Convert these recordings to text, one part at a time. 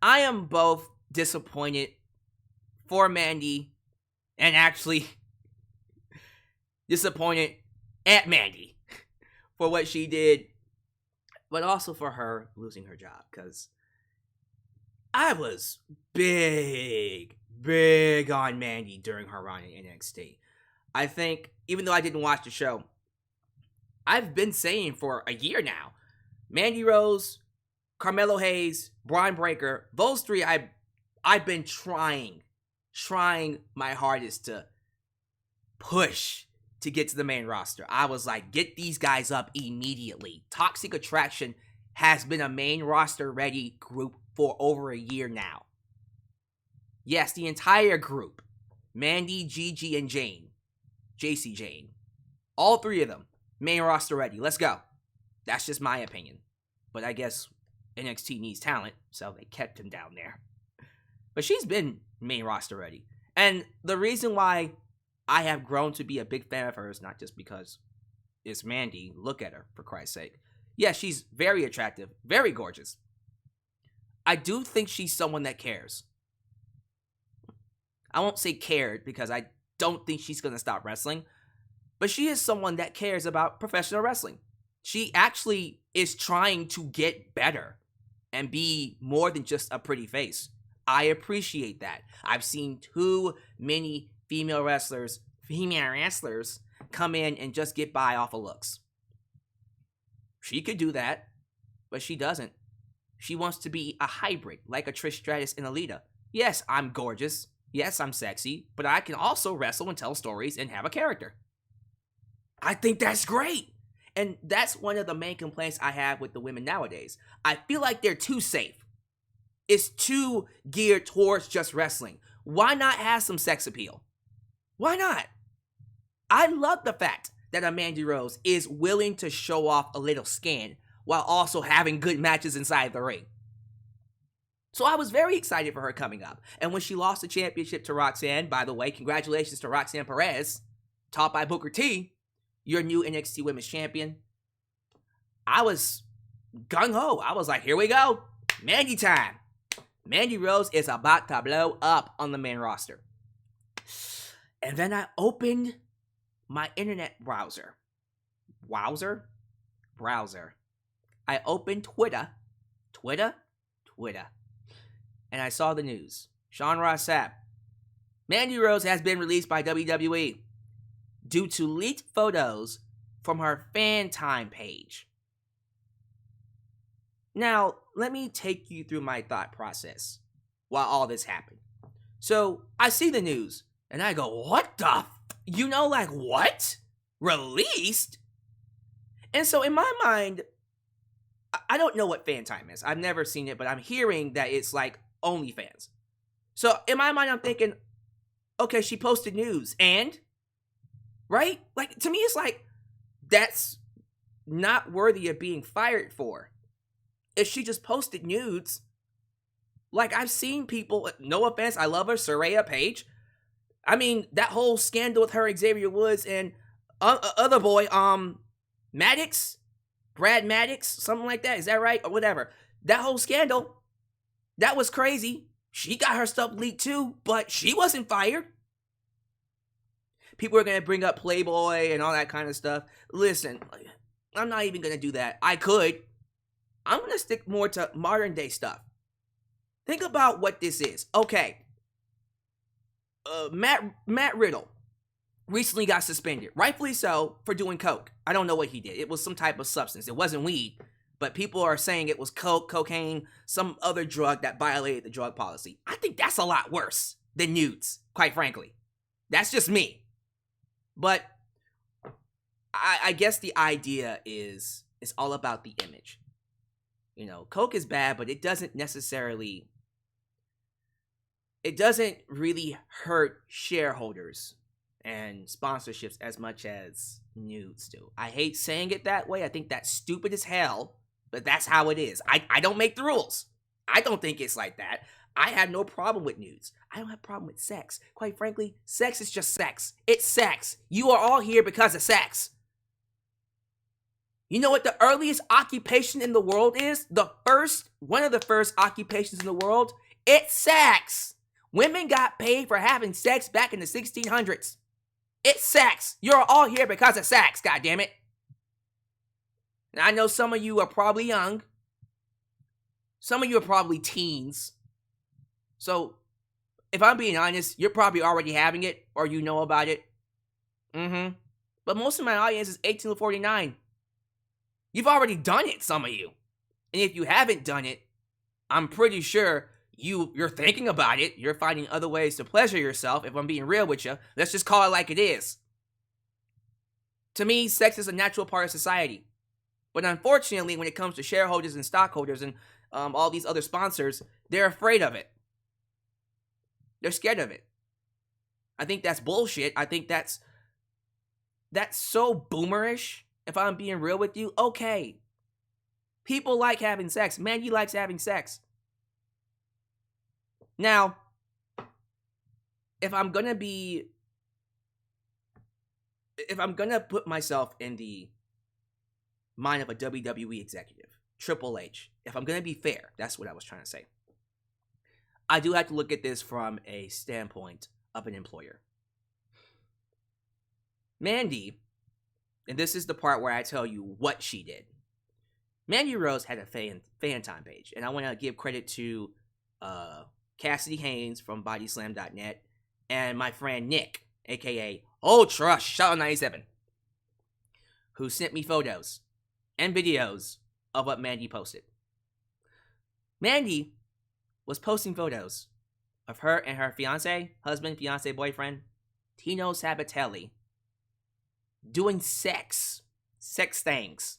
I am both disappointed for Mandy and actually disappointed at Mandy for what she did, but also for her losing her job, because I was big on Mandy during her run in NXT. I think, even though I didn't watch the show, I've been saying for a year now, Mandy Rose, Carmelo Hayes, Braun Breaker, those three I've been trying my hardest to push to get to the main roster. I was like, get these guys up immediately. Toxic Attraction has been a main roster ready group for over a year now. Yes, the entire group. Mandy, Gigi, and Jane. JC Jane. All three of them. Main roster ready. Let's go. That's just my opinion. But I guess NXT needs talent, so they kept him down there. But she's been main roster ready. And the reason why I have grown to be a big fan of hers, not just because it's Mandy. Look at her, for Christ's sake. Yeah, she's very attractive, very gorgeous. I do think she's someone that cares. I won't say cared because I don't think she's going to stop wrestling. But she is someone that cares about professional wrestling. She actually is trying to get better and be more than just a pretty face. I appreciate that. I've seen too many female wrestlers come in and just get by off of looks. She could do that, but she doesn't. She wants to be a hybrid, like a Trish Stratus and Alita. Yes, I'm gorgeous. Yes, I'm sexy, but I can also wrestle and tell stories and have a character. I think that's great. And that's one of the main complaints I have with the women nowadays. I feel like they're too safe. It's too geared towards just wrestling. Why not have some sex appeal? Why not? I love the fact that a Mandy Rose is willing to show off a little skin while also having good matches inside the ring. So I was very excited for her coming up. And when she lost the championship to Roxanne, by the way, congratulations to Roxanne Perez, taught by Booker T, your new NXT Women's Champion. I was gung-ho. I was like, here we go. Mandy time. Mandy Rose is about to blow up on the main roster. And then I opened my internet browser. Browser. I opened Twitter. And I saw the news. Sean Ross Sapp. Mandy Rose has been released by WWE due to leaked photos from her FanTime page. Now, let me take you through my thought process while all this happened. So, I see the news, and I go, what the what? Released? And so, in my mind, I don't know what FanTime is. I've never seen it, but I'm hearing that it's like OnlyFans. So, in my mind, I'm thinking, okay, she posted news, and? Right? Like, to me, it's like, that's not worthy of being fired for. If she just posted nudes, like, I've seen people, no offense, I love her, Saraya Page. I mean, that whole scandal with her, Xavier Woods, and other boy, Maddox? Brad Maddox? Something like that, is that right? Or whatever. That whole scandal, that was crazy. She got her stuff leaked too, but she wasn't fired. People are going to bring up Playboy and all that kind of stuff. Listen, I'm not even going to do that. I could. I'm going to stick more to modern day stuff. Think about what this is. Okay. Matt Riddle recently got suspended, rightfully so, for doing coke. I don't know what he did. It was some type of substance. It wasn't weed, but people are saying it was coke, cocaine, some other drug that violated the drug policy. I think that's a lot worse than nudes, quite frankly. That's just me. But I guess the idea is it's all about the image. You know, coke is bad, but it doesn't really hurt shareholders and sponsorships as much as nudes do. I hate saying it that way. I think that's stupid as hell, but that's how it is. I don't make the rules. I don't think it's like that. I have no problem with nudes. I don't have a problem with sex. Quite frankly, sex is just sex. It's sex. You are all here because of sex. You know what the earliest occupation in the world is? One of the first occupations in the world? It's sex. Women got paid for having sex back in the 1600s. It's sex. You're all here because of sex, goddammit. And I know some of you are probably young. Some of you are probably teens. So, if I'm being honest, you're probably already having it or you know about it. But most of my audience is 18 to 49. You've already done it, some of you. And if you haven't done it, I'm pretty sure you're thinking about it. You're finding other ways to pleasure yourself. If I'm being real with you, let's just call it like it is. To me, sex is a natural part of society. But unfortunately, when it comes to shareholders and stockholders and all these other sponsors, they're afraid of it. They're scared of it. I think that's bullshit. I think that's so boomerish. If I'm being real with you, okay. People like having sex. Mandy likes having sex. Now, if I'm gonna put myself in the mind of a WWE executive, Triple H, if I'm gonna be fair, that's what I was trying to say. I do have to look at this from a standpoint of an employer. Mandy, and this is the part where I tell you what she did. Mandy Rose had a FanTime page, and I want to give credit to Cassidy Haynes from bodyslam.net and my friend Nick, aka Ultra Shot 97, who sent me photos and videos of what Mandy posted. Mandy was posting photos of her and her fiance, boyfriend, Tino Sabatelli, doing sex things.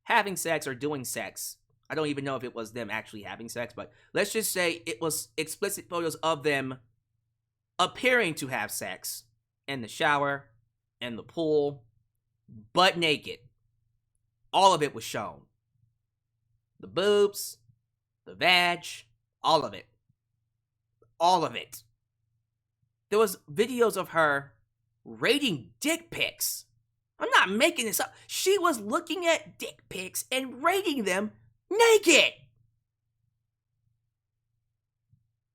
Having sex or doing sex. I don't even know if it was them actually having sex, but let's just say it was explicit photos of them appearing to have sex in the shower, in the pool, butt naked. All of it was shown. The boobs, the vag, all of it. All of it. There was videos of her rating dick pics. I'm not making this up. She was looking at dick pics and rating them naked.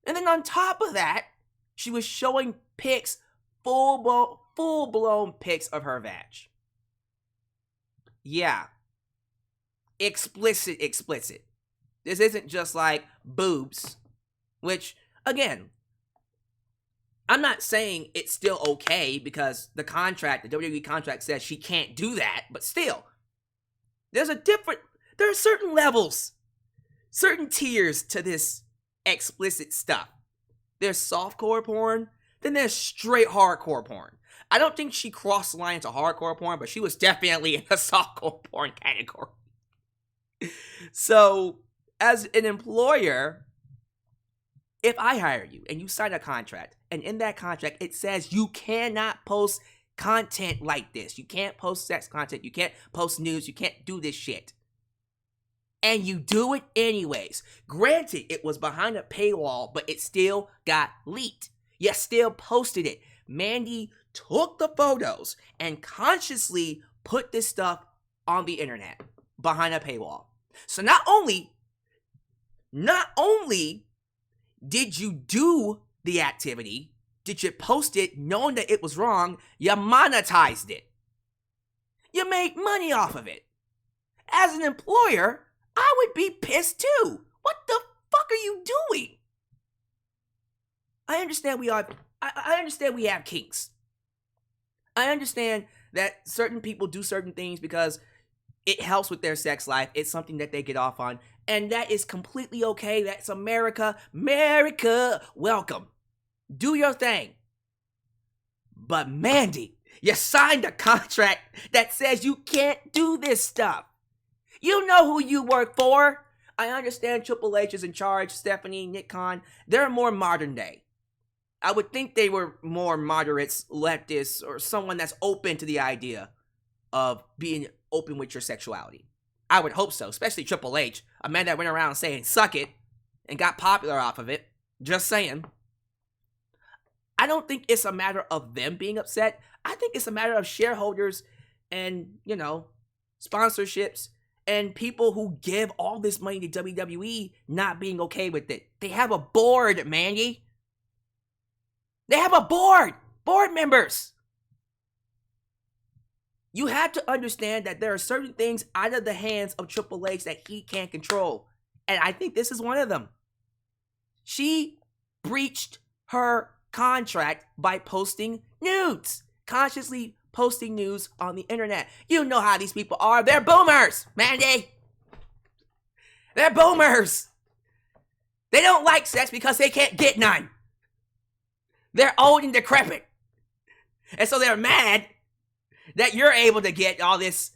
And then on top of that, she was showing pics, full-blown pics of her vag. Yeah. Explicit. This isn't just like boobs, which, again, I'm not saying it's still okay because the WWE contract says she can't do that, but still, there are certain levels, certain tiers to this explicit stuff. There's softcore porn, then there's straight hardcore porn. I don't think she crossed the line into hardcore porn, but she was definitely in the softcore porn category. So, as an employer, if I hire you and you sign a contract, and in that contract it says you cannot post content like this, you can't post sex content, you can't post news, you can't do this shit, and you do it anyways. Granted, it was behind a paywall, but it still got leaked. You still posted it. Mandy took the photos and consciously put this stuff on the internet behind a paywall. So not only did you do the activity, did you post it knowing that it was wrong, you monetized it. You made money off of it. As an employer, I would be pissed too. What the fuck are you doing? I understand we have kinks. I understand that certain people do certain things because it helps with their sex life. It's something that they get off on. And that is completely okay. That's America. America, welcome. Do your thing. But Mandy, you signed a contract that says you can't do this stuff. You know who you work for. I understand Triple H is in charge, Stephanie, Nick Khan. They're more modern day. I would think they were more moderates, leftists, or someone that's open to the idea of being open with your sexuality. I would hope so, especially Triple H, a man that went around saying suck it and got popular off of it. Just saying. I don't think it's a matter of them being upset. I think it's a matter of shareholders and, sponsorships, and people who give all this money to WWE not being okay with it. They have a board, Mandy. They have a board members. You have to understand that there are certain things out of the hands of Triple H that he can't control. And I think this is one of them. She breached her contract by posting nudes, consciously posting news on the internet. You know how these people are. They're boomers, Mandy. They're boomers. They don't like sex because they can't get none. They're old and decrepit. And so they're mad that you're able to get all this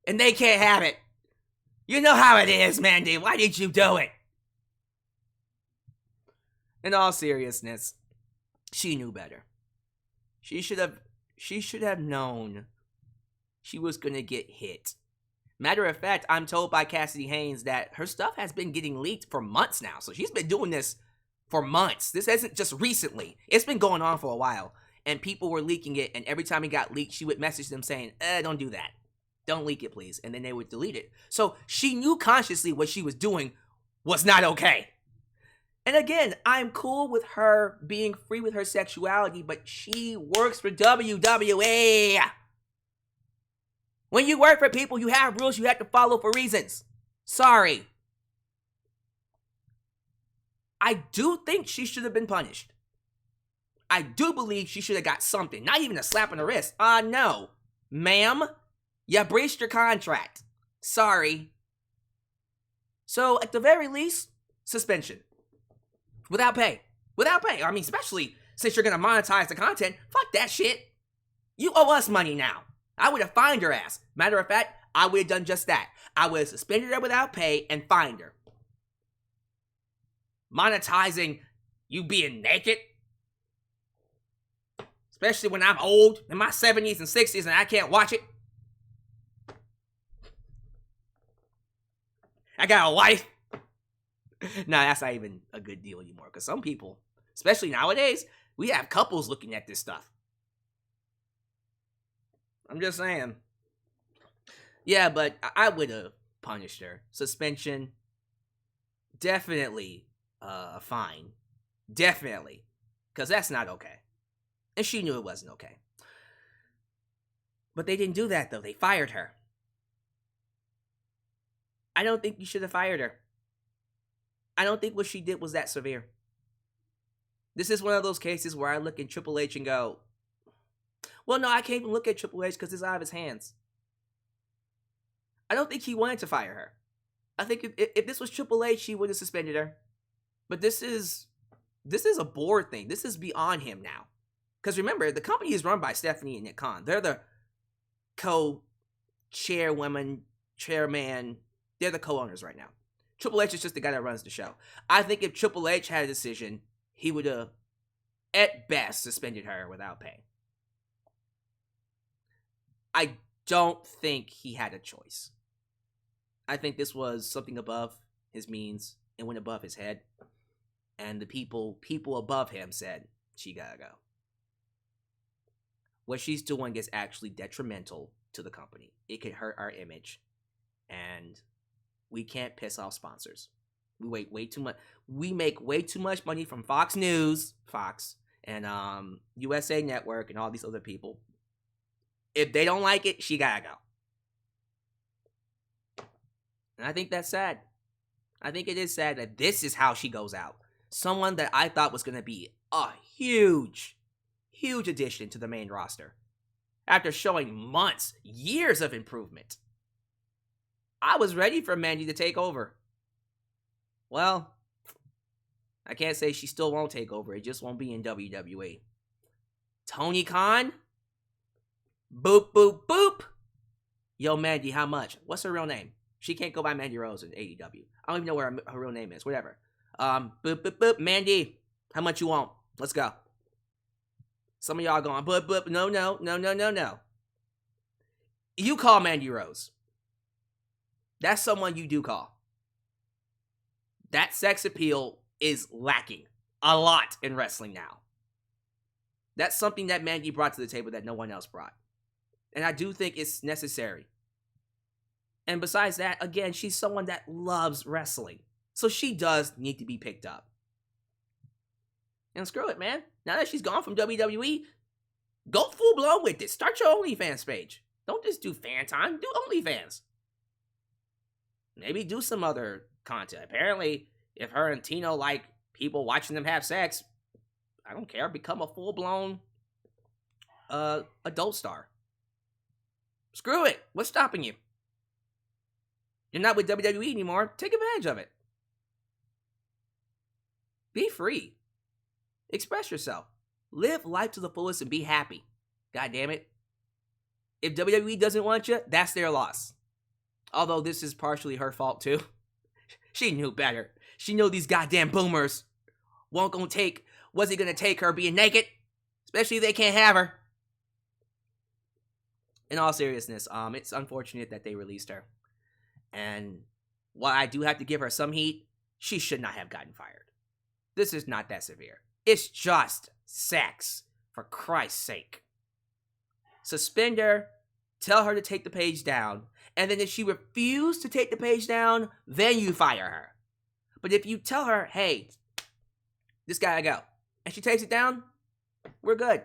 and they can't have it. You know how it is, Mandy. Why did you do it? In all seriousness, she knew better. She should have known she was going to get hit. Matter of fact, I'm told by Cassidy Haynes that her stuff has been getting leaked for months now. So she's been doing this for months. This isn't just recently. It's been going on for a while. And people were leaking it. And every time it got leaked, she would message them saying, don't do that. Don't leak it, please. And then they would delete it. So she knew consciously what she was doing was not okay. And again, I'm cool with her being free with her sexuality, but she works for WWE. When you work for people, you have rules you have to follow for reasons. Sorry. I do think she should have been punished. I do believe she should have got something. Not even a slap on the wrist. No. Ma'am, you breached your contract. Sorry. So, at the very least, suspension. Without pay. Without pay. I mean, especially since you're going to monetize the content. Fuck that shit. You owe us money now. I would have fined her ass. Matter of fact, I would have done just that. I would have suspended her without pay and fined her. Monetizing you being naked? Especially when I'm old, in my 70s and 60s, and I can't watch it. I got a wife. No, that's not even a good deal anymore. Because some people, especially nowadays, we have couples looking at this stuff. I'm just saying. Yeah, but I would have punished her. Suspension. Definitely a fine. Definitely. Because that's not okay. And she knew it wasn't okay. But they didn't do that, though. They fired her. I don't think you should have fired her. I don't think what she did was that severe. This is one of those cases where I look at Triple H and go, well, no, I can't even look at Triple H because it's out of his hands. I don't think he wanted to fire her. I think if this was Triple H, he would have suspended her. But this is a board thing. This is beyond him now. Because remember, the company is run by Stephanie and Nick Khan. They're the co-chairwoman, chairman. They're the co-owners right now. Triple H is just the guy that runs the show. I think if Triple H had a decision, he would have, at best, suspended her without pay. I don't think he had a choice. I think this was something above his means. It went above his head. And the people above him said, she gotta go. What she's doing is actually detrimental to the company. It could hurt our image. And we can't piss off sponsors. We make way too much money from Fox News, and USA Network, and all these other people. If they don't like it, she gotta go. And I think that's sad. I think it is sad that this is how she goes out. Someone that I thought was gonna be a huge addition to the main roster. After showing months, years of improvement. I was ready for Mandy to take over. Well, I can't say she still won't take over. It just won't be in WWE. Tony Khan? Boop, boop, boop. Yo, Mandy, how much? What's her real name? She can't go by Mandy Rose in AEW. I don't even know where her real name is. Whatever. Boop, boop, boop. Mandy, how much you want? Let's go. Some of y'all going, boop, boop. No. You call Mandy Rose. That's someone you do call. That sex appeal is lacking a lot in wrestling now. That's something that Mandy brought to the table that no one else brought. And I do think it's necessary. And besides that, again, she's someone that loves wrestling. So she does need to be picked up. And screw it, man. Now that she's gone from WWE, go full blown with it. Start your OnlyFans page. Don't just do FanTime. Do OnlyFans. Maybe do some other content. Apparently, if her and Tino like people watching them have sex, I don't care. Become a full blown adult star. Screw it. What's stopping you? You're not with WWE anymore. Take advantage of it. Be free. Express yourself. Live life to the fullest and be happy. God damn it. If WWE doesn't want you, that's their loss. Although this is partially her fault too. She knew better. She knew these goddamn boomers wasn't gonna take her being naked. Especially if they can't have her. In all seriousness, it's unfortunate that they released her. And while I do have to give her some heat, she should not have gotten fired. This is not that severe. It's just sex, for Christ's sake. Suspend her, tell her to take the page down, and then if she refuses to take the page down, then you fire her. But if you tell her, hey, this gotta go, and she takes it down, we're good.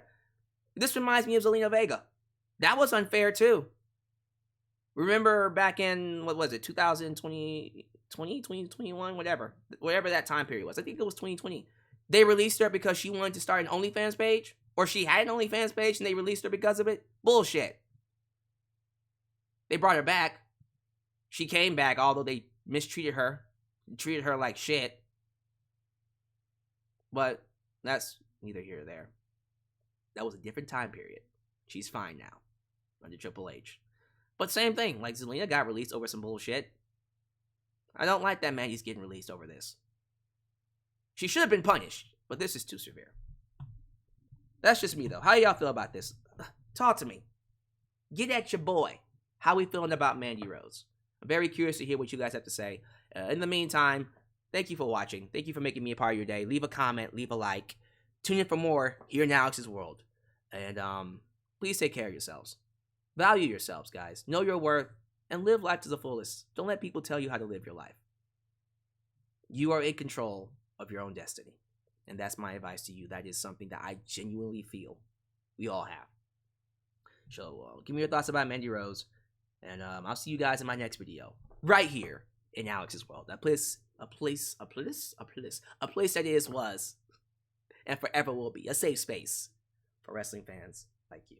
This reminds me of Zelina Vega. That was unfair too. Remember back in, what was it, 2020, 2021, whatever that time period was. I think it was 2020. They released her because she wanted to start an OnlyFans page, or she had an OnlyFans page and they released her because of it. Bullshit. They brought her back. She came back, although they mistreated her, treated her like shit. But that's neither here nor there. That was a different time period. She's fine now, under Triple H. But same thing, like Zelina got released over some bullshit. I don't like that Mandy's getting released over this. She should have been punished, but this is too severe. That's just me, though. How y'all feel about this? Talk to me. Get at your boy. How we feeling about Mandy Rose? I'm very curious to hear what you guys have to say. In the meantime, thank you for watching. Thank you for making me a part of your day. Leave a comment, leave a like. Tune in for more here in Alyx's World. And please take care of yourselves. Value yourselves, guys. Know your worth and live life to the fullest. Don't let people tell you how to live your life. You are in control of your own destiny. And that's my advice to you. That is something that I genuinely feel we all have. So give me your thoughts about Mandy Rose. And I'll see you guys in my next video. Right here in Alyx's World. A place that is, was, and forever will be a safe space for wrestling fans like you.